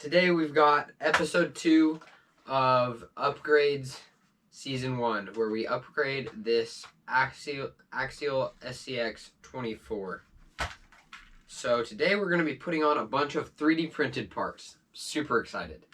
Today we've got episode 2 of Upgrades Season 1, where we upgrade this axial SCX24. So today we're going to be putting on a bunch of 3D printed parts. Super excited.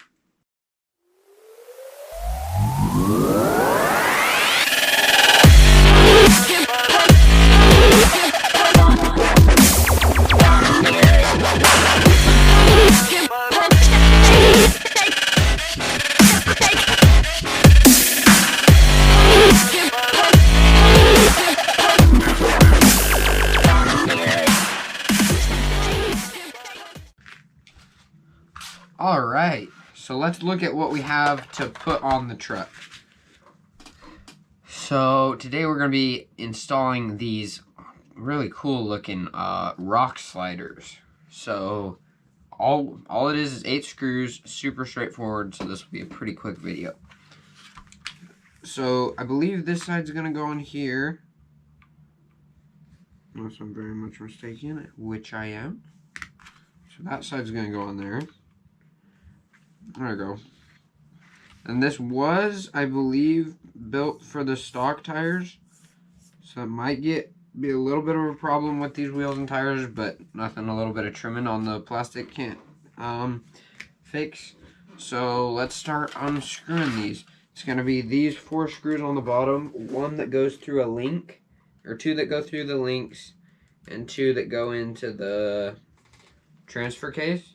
Alright, so let's look at what we have to put on the truck. So today we're going to be installing these really cool looking rock sliders. So all it is 8 screws, super straightforward, so this will be a pretty quick video. So I believe this side's going to go on here, unless I'm very much mistaken, which I am. So that side's going to go on there. There we go. And this was, I believe, built for the stock tires, so it might be a little bit of a problem with these wheels and tires, but nothing a little bit of trimming on the plastic can't fix. So let's start unscrewing these. It's going to be these 4 screws on the bottom, 1 that goes through a link, or 2 that go through the links, and 2 that go into the transfer case.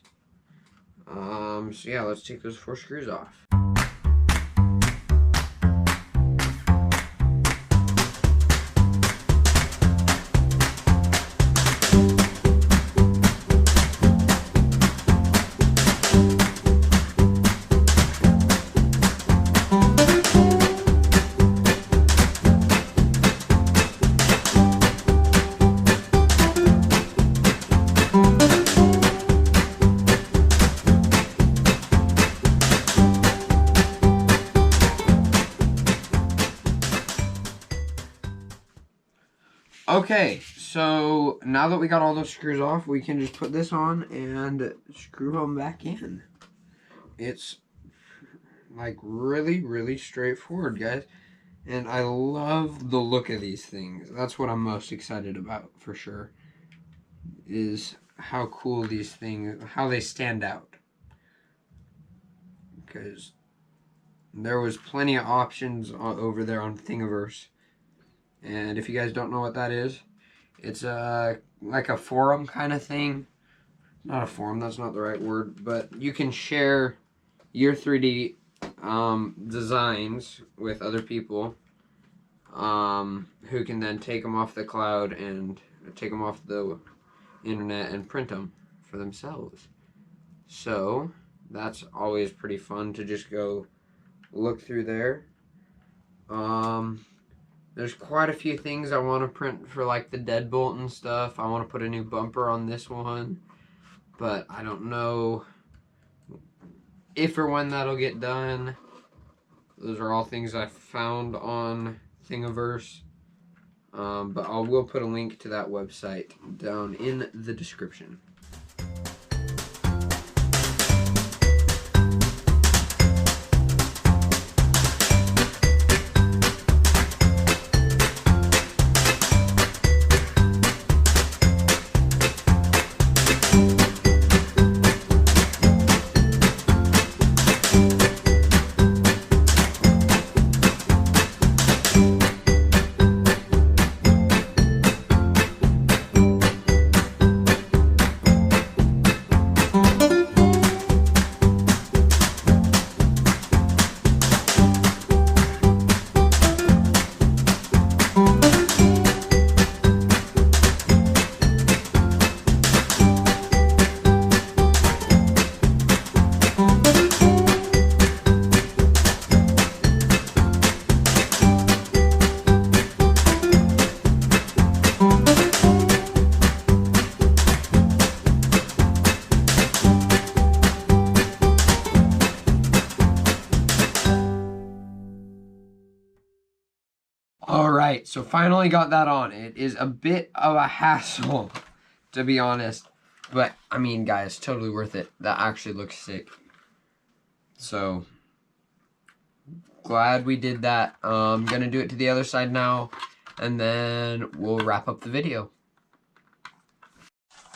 So yeah, let's take those 4 screws off. Okay, so now that we got all those screws off, we can just put this on and screw them back in. It's like really straightforward, guys. And I love the look of these things. That's what I'm most excited about, for sure, is how cool these things, how they stand out. Because there was plenty of options over there on Thingiverse. And if you guys don't know what that is, it's like a forum kind of thing. Not a forum, that's not the right word, but you can share your 3D designs with other people who can then take them off the cloud and take them off the internet and print them for themselves. So that's always pretty fun to just go look through there. There's quite a few things I want to print for, like the deadbolt and stuff. I want to put a new bumper on this one, but I don't know if or when that'll get done. Those are all things I found on Thingiverse, but I will put a link to that website down in the description. Alright, so finally got that on. It is a bit of a hassle, to be honest. But, I mean, guys, totally worth it. That actually looks sick. So glad we did that. I'm gonna do it to the other side now, and then we'll wrap up the video.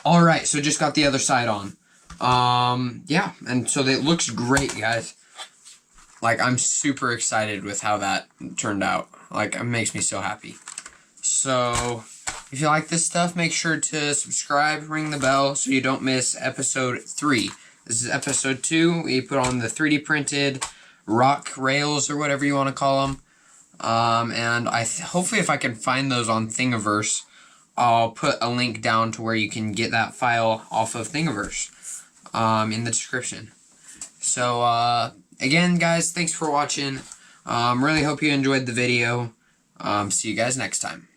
All right, so just got the other side on. Yeah, and so it looks great, guys. Like, I'm super excited with how that turned out. Like, it makes me so happy. So, if you like this stuff, make sure to subscribe, ring the bell, so you don't miss episode 3. This is episode 2. We put on the 3D printed rock rails, or whatever you want to call them. And hopefully if I can find those on Thingiverse, I'll put a link down to where you can get that file off of Thingiverse in the description. So, again, guys, thanks for watching. Really hope you enjoyed the video. See you guys next time.